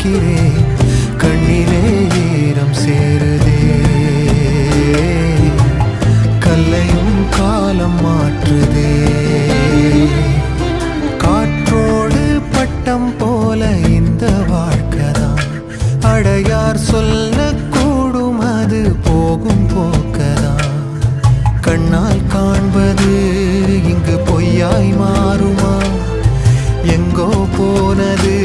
பார்க்கிறேன், கண்ணிலே ஈரம் சேருதே. கல்லையும் காலம் மாற்றுதே. காற்றோடு பட்டம் போல இந்த வாழ்க்கைதான், அடையார் சொல்லக்கூடும் அது போகும் போக்கதான். கண்ணால் காண்பது இங்கு பொய்யாய் மாறுமா? எங்கோ போனது